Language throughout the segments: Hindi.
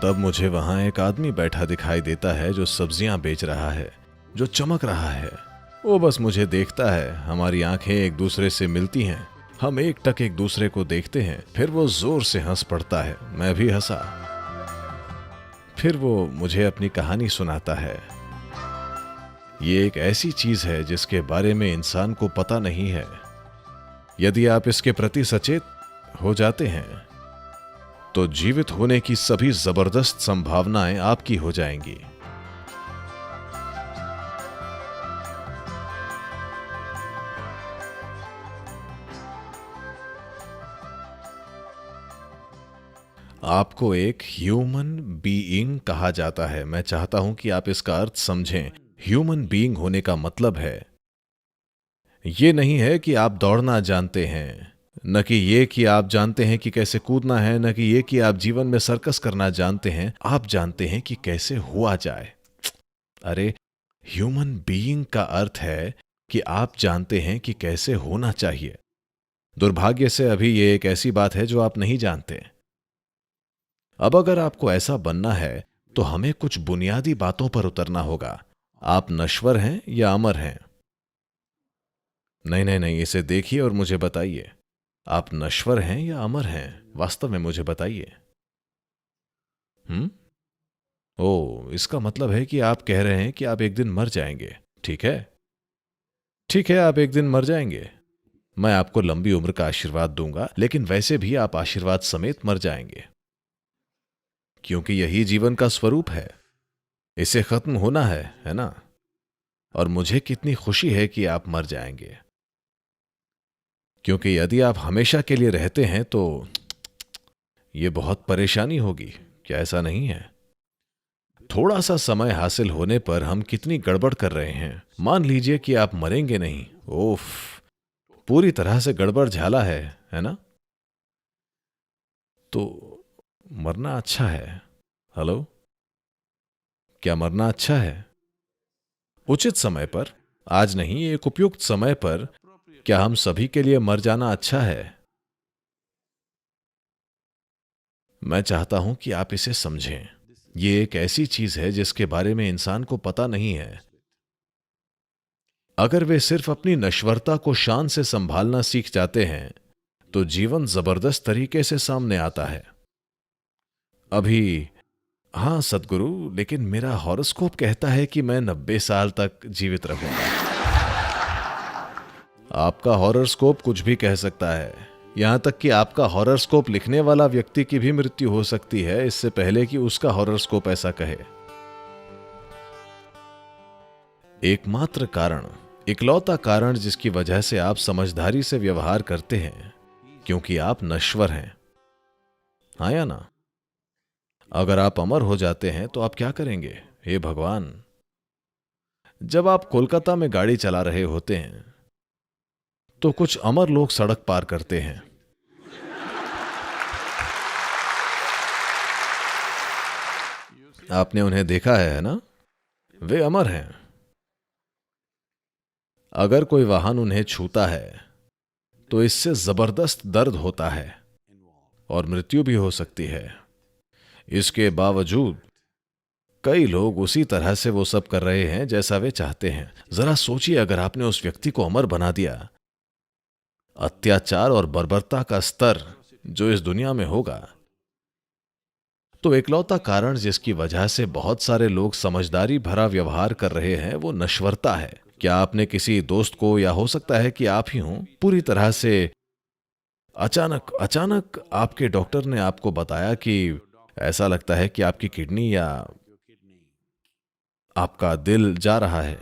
तब मुझे वहां एक आदमी बैठा दिखाई देता है जो सब्जियां बेच रहा है, जो चमक रहा है। वो बस मुझे देखता है, हमारी आंखें एक दूसरे से मिलती हैं, हम एक टक एक दूसरे को देखते हैं, फिर वो जोर से हंस पड़ता है, मैं भी हंसा। फिर वो मुझे अपनी कहानी सुनाता है। ये एक ऐसी चीज है जिसके बारे में इंसान को पता नहीं है। यदि आप इसके प्रति सचेत हो जाते हैं तो जीवित होने की सभी जबरदस्त संभावनाएं आपकी हो जाएंगी। आपको एक ह्यूमन बीइंग कहा जाता है। मैं चाहता हूं कि आप इसका अर्थ समझें। ह्यूमन बीइंग होने का मतलब है, ये नहीं है कि आप दौड़ना जानते हैं, न कि ये कि आप जानते हैं कि कैसे कूदना है, न कि ये कि आप जीवन में सर्कस करना जानते हैं। आप जानते हैं कि कैसे हुआ जाए। अरे, ह्यूमन बीइंग का अर्थ है कि आप जानते हैं कि कैसे होना चाहिए। दुर्भाग्य से अभी ये एक ऐसी बात है जो आप नहीं जानते। अब अगर आपको ऐसा बनना है तो हमें कुछ बुनियादी बातों पर उतरना होगा। आप नश्वर हैं या अमर हैं? नहीं नहीं नहीं, इसे देखिए और मुझे बताइए, आप नश्वर हैं या अमर हैं? वास्तव में मुझे बताइए। ओ, इसका मतलब है कि आप कह रहे हैं कि आप एक दिन मर जाएंगे। ठीक है, ठीक है, आप एक दिन मर जाएंगे। मैं आपको लंबी उम्र का आशीर्वाद दूंगा, लेकिन वैसे भी आप आशीर्वाद समेत मर जाएंगे, क्योंकि यही जीवन का स्वरूप है। इसे खत्म होना है ना? और मुझे कितनी खुशी है कि आप मर जाएंगे, क्योंकि यदि आप हमेशा के लिए रहते हैं तो ये बहुत परेशानी होगी। क्या ऐसा नहीं है? थोड़ा सा समय हासिल होने पर हम कितनी गड़बड़ कर रहे हैं। मान लीजिए कि आप मरेंगे नहीं। ओफ, पूरी तरह से गड़बड़ झाला है ना? तो मरना अच्छा है। हेलो, क्या मरना अच्छा है? उचित समय पर, आज नहीं, एक उपयुक्त समय पर, क्या हम सभी के लिए मर जाना अच्छा है? मैं चाहता हूं कि आप इसे समझें। ये एक ऐसी चीज है जिसके बारे में इंसान को पता नहीं है। अगर वे सिर्फ अपनी नश्वरता को शान से संभालना सीख जाते हैं तो जीवन जबरदस्त तरीके से सामने आता है। अभी, हाँ सदगुरु, लेकिन मेरा हॉरोस्कोप कहता है कि मैं 90 साल तक जीवित रहूंगा। आपका हॉरोस्कोप कुछ भी कह सकता है, यहां तक कि आपका हॉरोस्कोप लिखने वाला व्यक्ति की भी मृत्यु हो सकती है इससे पहले कि उसका हॉरोस्कोप ऐसा कहे। एकमात्र कारण, इकलौता कारण जिसकी वजह से आप समझदारी से व्यवहार करते हैं, क्योंकि आप नश्वर हैं। हाँ या ना? अगर आप अमर हो जाते हैं तो आप क्या करेंगे? हे भगवान! जब आप कोलकाता में गाड़ी चला रहे होते हैं तो कुछ अमर लोग सड़क पार करते हैं। आपने उन्हें देखा है ना? वे अमर हैं। अगर कोई वाहन उन्हें छूता है तो इससे जबरदस्त दर्द होता है और मृत्यु भी हो सकती है। इसके बावजूद कई लोग उसी तरह से वो सब कर रहे हैं जैसा वे चाहते हैं। जरा सोचिए, अगर आपने उस व्यक्ति को अमर बना दिया, अत्याचार और बर्बरता का स्तर जो इस दुनिया में होगा। तो इकलौता कारण जिसकी वजह से बहुत सारे लोग समझदारी भरा व्यवहार कर रहे हैं वो नश्वरता है। क्या आपने किसी दोस्त को, या हो सकता है कि आप ही हों, पूरी तरह से अचानक अचानक आपके डॉक्टर ने आपको बताया कि ऐसा लगता है कि आपकी किडनी या आपका दिल जा रहा है।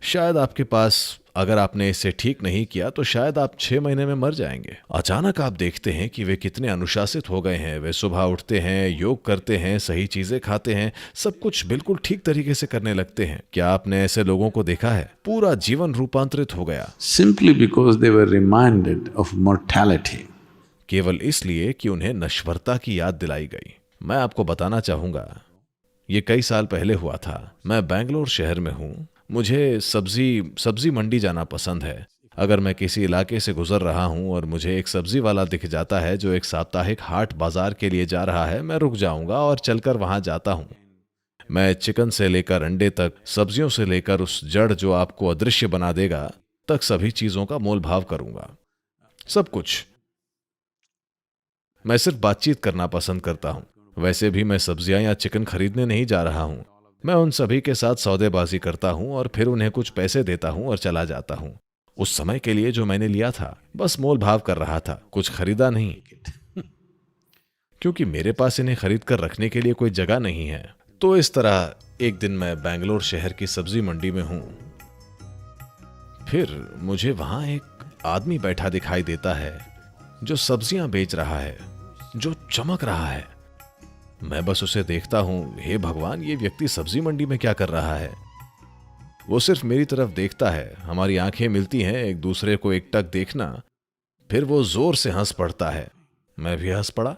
शायद आपके पास, अगर आपने इसे ठीक नहीं किया तो शायद आप 6 महीने में मर जाएंगे। अचानक आप देखते हैं कि वे कितने अनुशासित हो गए हैं। वे सुबह उठते हैं, योग करते हैं, सही चीजें खाते हैं, सब कुछ बिल्कुल ठीक तरीके से करने लगते हैं। क्या आपने ऐसे लोगों को देखा है? पूरा जीवन रूपांतरित हो गया, simply because they were reminded of mortality. केवल इसलिए कि उन्हें नश्वरता की याद दिलाई गई। मैं आपको बताना चाहूंगा, ये कई साल पहले हुआ था। मैं बैंगलोर शहर में हूं। मुझे सब्जी मंडी जाना पसंद है। अगर मैं किसी इलाके से गुजर रहा हूं और मुझे एक सब्जी वाला दिख जाता है जो एक साप्ताहिक हाट बाजार के लिए जा रहा है, मैं रुक जाऊंगा और चलकर वहां जाता हूं। मैं चिकन से लेकर अंडे तक, सब्जियों से लेकर उस जड़ जो आपको अदृश्य बना देगा तक सभी चीजों का मोल भाव करूंगा। सब कुछ। मैं सिर्फ बातचीत करना पसंद करता हूं। वैसे भी मैं सब्जियां या चिकन खरीदने नहीं जा रहा हूं। मैं उन सभी के साथ सौदेबाजी करता हूं और फिर उन्हें कुछ पैसे देता हूं और चला जाता हूं। उस समय के लिए जो मैंने लिया था, बस मोल भाव कर रहा था, कुछ खरीदा नहीं, क्योंकि मेरे पास इन्हें खरीद कर रखने के लिए कोई जगह नहीं है। तो इस तरह एक दिन मैं बेंगलोर शहर की सब्जी मंडी में हूं। फिर मुझे वहां एक आदमी बैठा दिखाई देता है जो सब्जियां बेच रहा है, जो चमक रहा है। मैं बस उसे देखता हूं। हे भगवान, ये व्यक्ति सब्जी मंडी में क्या कर रहा है? वो सिर्फ मेरी तरफ देखता है। हमारी आंखें मिलती हैं, एक दूसरे को एकटक देखना। फिर वो जोर से हंस पड़ता है। मैं भी हंस पड़ा।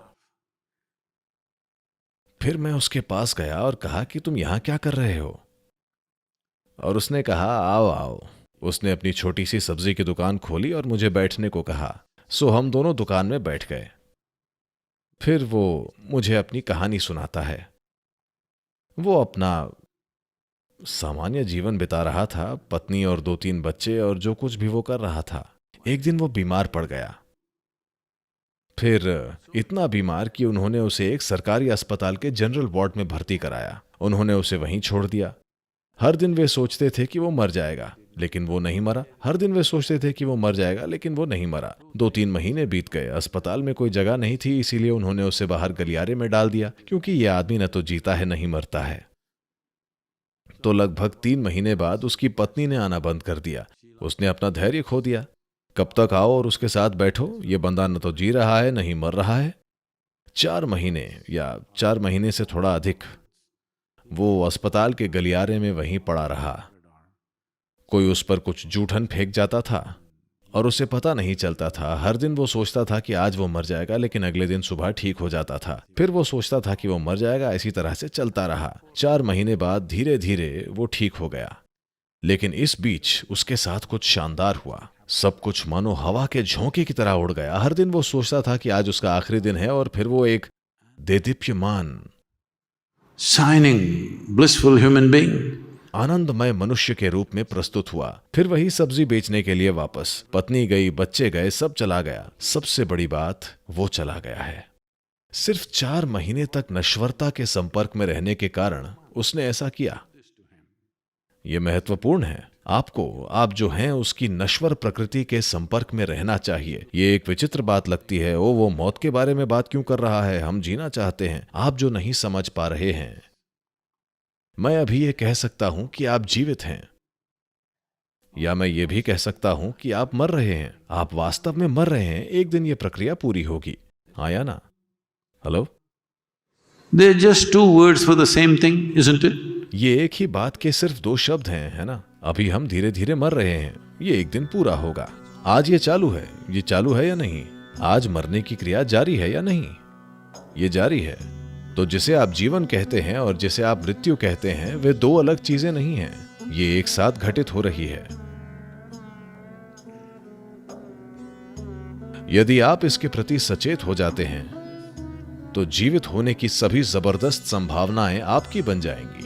फिर मैं उसके पास गया और कहा कि तुम यहां क्या कर रहे हो? और उसने कहा, आओ आओ। उसने अपनी छोटी सी सब्जी की दुकान खोली और मुझे बैठने को कहा। सो हम दोनों दुकान में बैठ गए। फिर वो मुझे अपनी कहानी सुनाता है। वो अपना सामान्य जीवन बिता रहा था, पत्नी और 2-3 बच्चे और जो कुछ भी वो कर रहा था। एक दिन वो बीमार पड़ गया। फिर इतना बीमार कि उन्होंने उसे एक सरकारी अस्पताल के जनरल वार्ड में भर्ती कराया। उन्होंने उसे वहीं छोड़ दिया। हर दिन वे सोचते थे कि वो मर जाएगा, लेकिन वो नहीं मरा। हर दिन वे सोचते थे कि वो मर जाएगा, लेकिन वो नहीं मरा। 2-3 महीने बीत गए। अस्पताल में कोई जगह नहीं थी, इसीलिए उन्होंने उसे बाहर गलियारे में डाल दिया, क्योंकि ये आदमी न तो जीता है, नहीं मरता है। तो लगभग 3 महीने बाद उसकी पत्नी ने आना बंद कर दिया। उसने अपना धैर्य खो दिया। कब तक आओ और उसके साथ बैठो? ये बंदा न तो जी रहा है, नहीं मर रहा है। 4 महीने या 4 महीने से थोड़ा अधिक वो अस्पताल के गलियारे में वहीं पड़ा रहा। कोई उस पर कुछ जूठन फेंक जाता था और उसे पता नहीं चलता था। हर दिन वो सोचता था कि आज वो मर जाएगा, लेकिन अगले दिन सुबह ठीक हो जाता था। फिर वो सोचता था कि वो मर जाएगा। इसी तरह से चलता रहा। 4 महीने बाद धीरे धीरे वो ठीक हो गया। लेकिन इस बीच उसके साथ कुछ शानदार हुआ। सब कुछ मानो हवा के झोंके की तरह उड़ गया। हर दिन वो सोचता था कि आज उसका आखिरी दिन है और फिर वो एक देदीप्यमान, shining, blissful human being. आनंदमय मनुष्य के रूप में प्रस्तुत हुआ। फिर वही सब्जी बेचने के लिए वापस। पत्नी गई, बच्चे गए, सब चला गया। सबसे बड़ी बात, वो चला गया है। सिर्फ 4 महीने तक नश्वरता के संपर्क में रहने के कारण उसने ऐसा किया। यह महत्वपूर्ण है। आपको, आप जो हैं, उसकी नश्वर प्रकृति के संपर्क में रहना चाहिए। ये एक विचित्र बात लगती है। ओ, वो मौत के बारे में बात क्यों कर रहा है? हम जीना चाहते हैं। आप जो नहीं समझ पा रहे हैं, मैं अभी ये कह सकता हूं कि आप जीवित हैं, या मैं ये भी कह सकता हूं कि आप मर रहे हैं। आप वास्तव में मर रहे हैं। एक दिन ये प्रक्रिया पूरी होगी। आया ना? Hello? They're just 2 words for the same thing, isn't it? ये एक ही बात के सिर्फ 2 शब्द हैं, है ना? अभी हम धीरे धीरे मर रहे हैं। ये एक दिन पूरा होगा। आज ये चालू है। ये चालू है या नहीं? आज मरने की क्रिया जारी है या नहीं? ये जारी है। तो जिसे आप जीवन कहते हैं और जिसे आप मृत्यु कहते हैं, वे 2 अलग चीजें नहीं हैं। ये एक साथ घटित हो रही है। यदि आप इसके प्रति सचेत हो जाते हैं, तो जीवित होने की सभी जबरदस्त संभावनाएं आपकी बन जाएंगी।